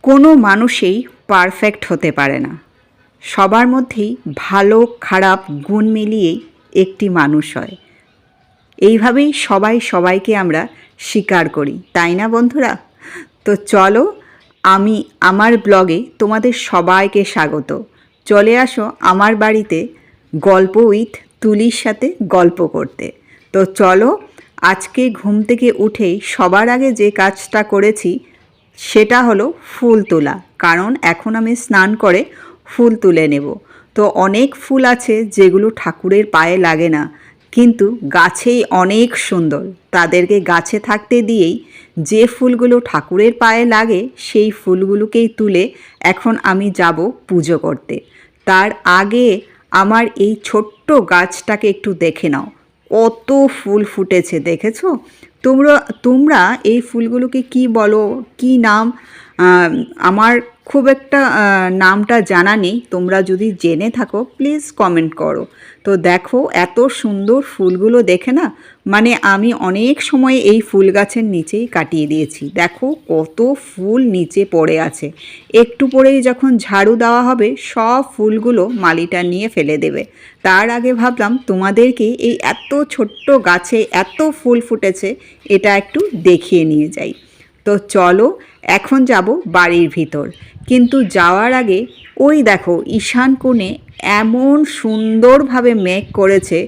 কোনো মানুষই পারফেক্ট হতে পারে না। সবার মধ্যেই ভালো খারাপ গুণ মিলিয়েই একটি মানুষ হয়। এইভাবেই সবাই সবাইকে আমরা স্বীকার করি, তাই না বন্ধুরা? তো চলো, আমি আমার ব্লগে তোমাদের সবাইকে স্বাগত। চলে আসো আমার বাড়িতে গল্প উইথ তুলির সাথে গল্প করতে। তো চলো, আজকে ঘুম থেকে উঠেই সবার আগে যে কাজটা করেছি সেটা হলো ফুল তোলা। কারণ এখন আমি স্নান করে ফুল তুলে নেব। তো অনেক ফুল আছে যেগুলো ঠাকুরের পায়ে লাগে না, কিন্তু গাছেই অনেক সুন্দর। তাদেরকে গাছে থাকতে দিয়েই যে ফুলগুলো ঠাকুরের পায়ে লাগে সেই ফুলগুলোকেই তুলে এখন আমি যাব পুজো করতে। তার আগে আমার এই ছোট্ট গাছটাকে একটু দেখে নাও, কত ফুল ফুটেছে দেখেছো? তোমরা তোমরা এই ফুলগুলোকে কি বলো, কি নাম? আমার খুব একটা নামটা জানা নেই। তোমরা যদি জেনে থাকো প্লিজ কমেন্ট করো। তো দেখো এত সুন্দর ফুলগুলো দেখে না, মানে আমি অনেক সময় এই ফুল গাছের নিচেই কাটিয়ে দিয়েছি। দেখো কত ফুল নিচে পড়ে আছে। একটু পরেই যখন ঝাড়ু দেওয়া হবে সব ফুলগুলো মালিটা নিয়ে ফেলে দেবে। তার আগে ভাবলাম তোমাদেরকে এই এত ছোট্ট গাছে এত ফুল ফুটেছে এটা একটু দেখিয়ে নিয়ে যাই। তো চলো, এখন যাব বাড়ির ভিতর। কিন্তু যাওয়ার আগে ওই দেখো ঈশান কোণে এমন সুন্দরভাবে মেঘ করেছে,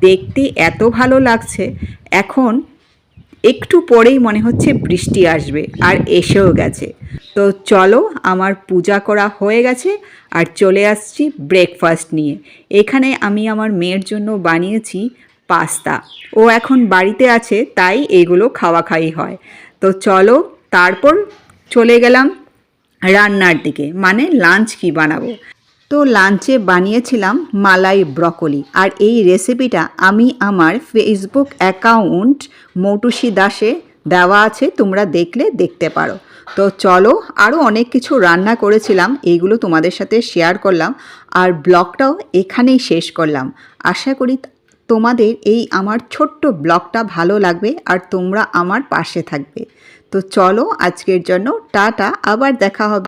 দেখতে এত ভালো লাগছে। এখন একটু পরেই মনে হচ্ছে বৃষ্টি আসবে, আর এসেও গেছে। তো চলো, আমার পূজা করা হয়ে গেছে আর চলে আসছি ব্রেকফাস্ট নিয়ে। এখানে আমি আমার মেয়ের জন্য বানিয়েছি পাস্তা। ও এখন বাড়িতে আছে তাই এগুলো খাওয়া খাই হয়। তো চলো, তারপর চলে গেলাম রান্নার দিকে, মানে লাঞ্চ কি বানাবো। তো লাঞ্চে বানিয়েছিলাম মালাই ব্রকলি, আর এই রেসিপিটা আমি আমার ফেসবুক অ্যাকাউন্ট মৌটুসী দাসে দেওয়া আছে, তোমরা দেখলে দেখতে পারো। তো চলো, আরও অনেক কিছু রান্না করেছিলাম, এইগুলো তোমাদের সাথে শেয়ার করলাম আর ব্লগটাও এখানেই শেষ করলাম। আশা করি তোমাদের এই আমার ছোট্ট ব্লগটা ভালো লাগবে আর তোমরা আমার পাশে থাকবে। তো চলো, আজকের জন্য টাটা, আবার দেখা হবে।